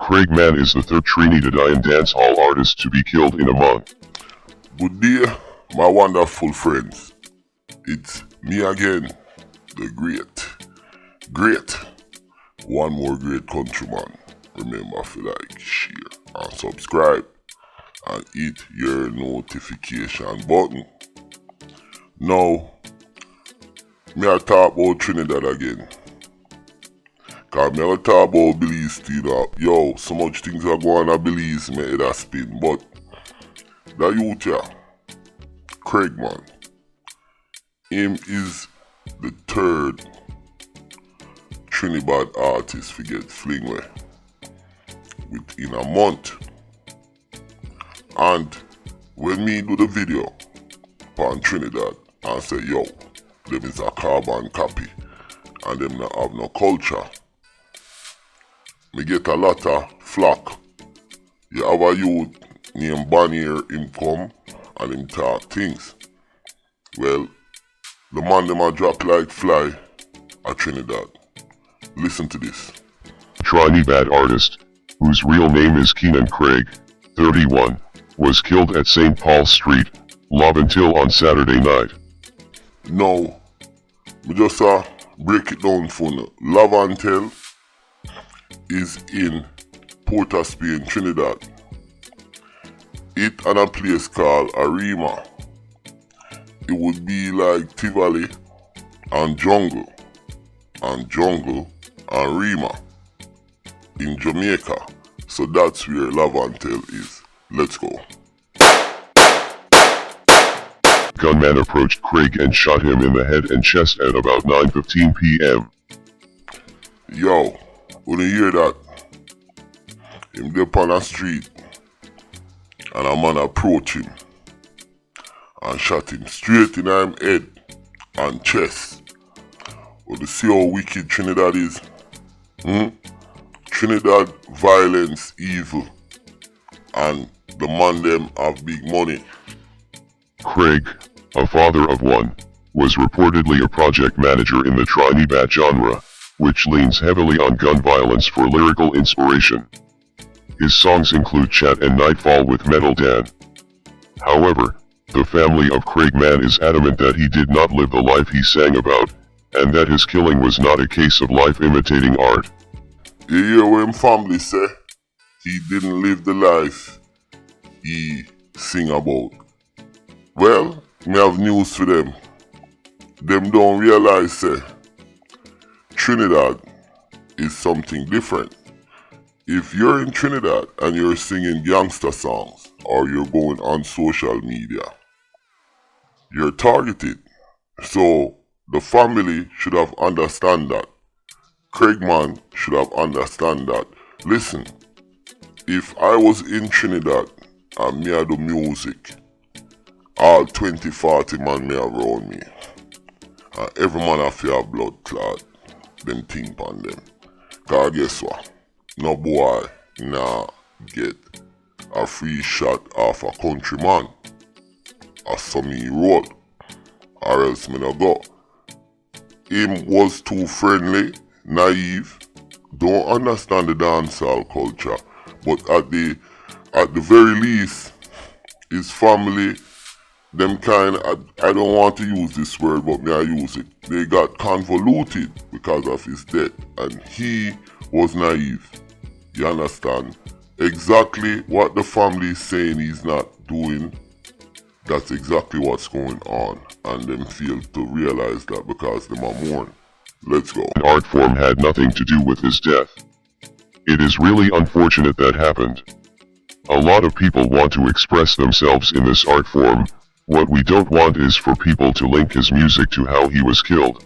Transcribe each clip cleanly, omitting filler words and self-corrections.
CraigMan is the third Trinidadian dancehall artist to be killed in a month. Good day, my wonderful friends. It's me again, the great, one more great countryman. Remember to like, share, and subscribe, and hit your notification button. Now, me I talk about Trinidad again. Cause me I talk about Belize still. Yo, so much things are going on Belize, me head a spin. But the youth here, CraigMan, him is the third TRINIBAD artist to get fling within a month. And when me do the video on Trinidad and say, yo, them is a carbon copy and them not have no culture, me get a lot of flack. You have a youth named Bonnier, him come and him talk things. Well, the man them a drop like fly at Trinidad. Listen to this. Trinidad artist, whose real name is Keenan Craig, 31, was killed at St. Paul Street, Laventille on Saturday night. Now, me just break it down for you. Laventille is in Port of Spain, Trinidad. It and a place called Arima. It would be like Tivoli and Jungle and Rima in Jamaica. So that's where Laventille is. Let's go. Gunman approached Craig and shot him in the head and chest at about 9:15 p.m. Yo, when you hear that, him there on the street and a man approach him and shot him straight in him head and chest. But you see how wicked Trinidad is? Trinidad violence, evil, and the man them have big money. Craig, a father of one, was reportedly a project manager in the Trinibad genre, which leans heavily on gun violence for lyrical inspiration. His songs include Chat and Nightfall with Metal Dan. However, the family of CraigMan is adamant that he did not live the life he sang about, and that his killing was not a case of life imitating art. You hear what him family say? He didn't live the life he sing about. Well, me have news for them. Them don't realize say Trinidad is something different. If you're in Trinidad and you're singing gangster songs or you're going on social media, you're targeted. So the family should have understand that. CraigMan should have understand that. Listen, if I was in Trinidad and me I do music, all 20-40 man me around me, and every man I feel blood clot, them think on them. Cause guess what? No boy nah get a free shot off a countryman. A some me roll, or else me no go. Him was too friendly, naive, don't understand the dancehall culture, but at the very least, his family, them kind of, I don't want to use this word, but me I use it. They got convoluted because of his death, and he was naive. You understand? Exactly what the family is saying he's not doing, that's exactly what's going on, and them fail to realize that because them are mourn. Let's go. An art form had nothing to do with his death. It is really unfortunate that happened. A lot of people want to express themselves in this art form. What we don't want is for people to link his music to how he was killed.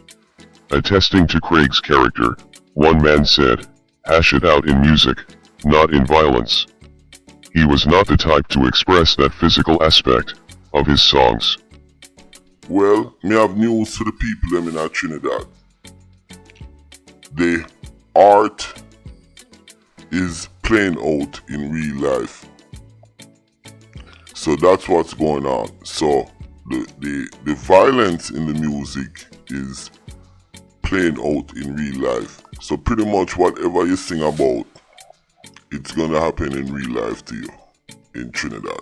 Attesting to Craig's character, one man said, "Hash it out in music, not in violence." He was not the type to express that physical aspect of his songs. Well, me have news to the people them in Trinidad. The art is playing out in real life. So that's what's going on. So the violence in the music is playing out in real life. So pretty much whatever you sing about it's gonna happen in real life to you in Trinidad.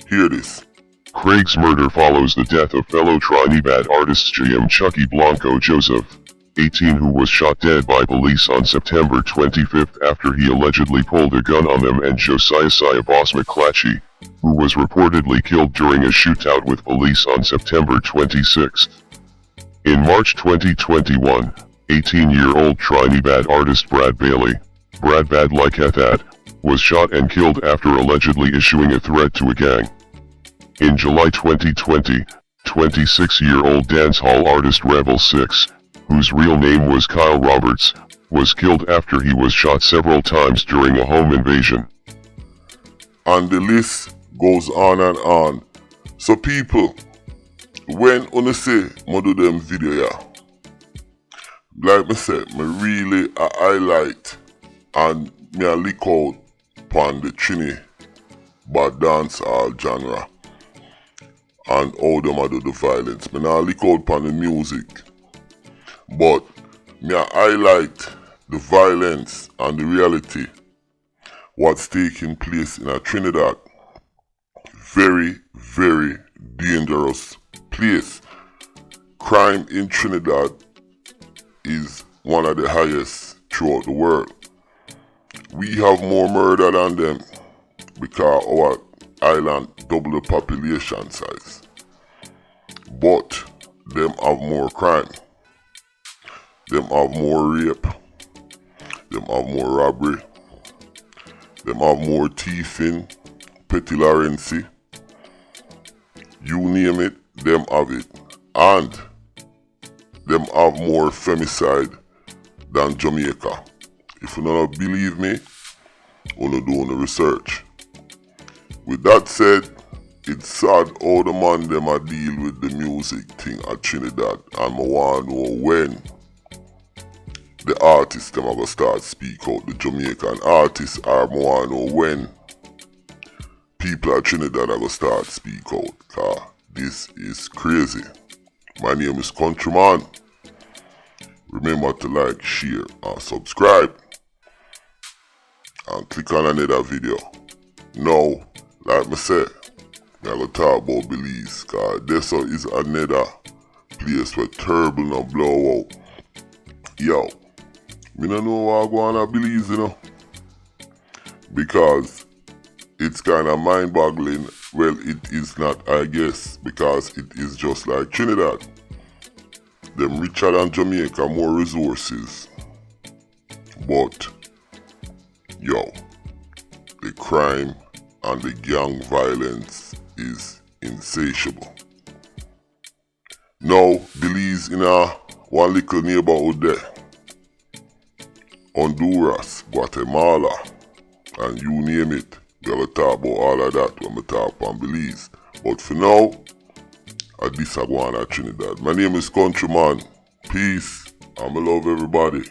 Hear this. Craig's murder follows the death of fellow Trinidad artist GM Chucky Blanco Joseph, 18, who was shot dead by police on September 25 after he allegedly pulled a gun on them, and Josiah Boss McClatchy, who was reportedly killed during a shootout with police on September 26. In March 2021, 18-year-old Trinidad artist Brad Bailey, Brad Bad Like That, was shot and killed after allegedly issuing a threat to a gang. In July 2020, 26-year-old dancehall artist Rebel SIXX, whose real name was Kyle Roberts, was killed after he was shot several times during a home invasion. And the list goes on and on. So people, when I say I do them video, yeah, like I said, I really highlight and I look out upon the Trinidad Dancehall genre and how them do the violence. I look out upon the music, but I highlight the violence and the reality what's taking place in a Trinidad. Very, very dangerous place. Crime in Trinidad is one of the highest throughout the world. We have more murder than them because our island double the population size. But them have more crime. Them have more rape. Them have more robbery. Them have more thieving, petty. You name it, them have it. And them have more femicide than Jamaica. If you don't believe me, you do the research. With that said, it's sad how the man them a deal with the music thing at Trinidad, and I want to know when the artists them are gonna start speak out. The Jamaican artists are more know when people at Trinidad are gonna start speak out. Cause this is crazy. My name is CraigMan. Remember to like, share, and subscribe. And click on another video. Now, like I said, I'm gonna talk about Belize. Cause this is another place where terrible no blow out. Yo. I don't know what I go on at Belize, you know. Because it's kind of mind-boggling. Well, it is not, I guess, because it is just like Trinidad. Them richer than Jamaica, more resources. But, yo, the crime and the gang violence is insatiable. Now, Belize in one little neighborhood there. Honduras, Guatemala, and you name it. We will talk about all of that when we talk about Belize. But for now, I go on at Trinidad. My name is CraigMan. Peace. I love everybody.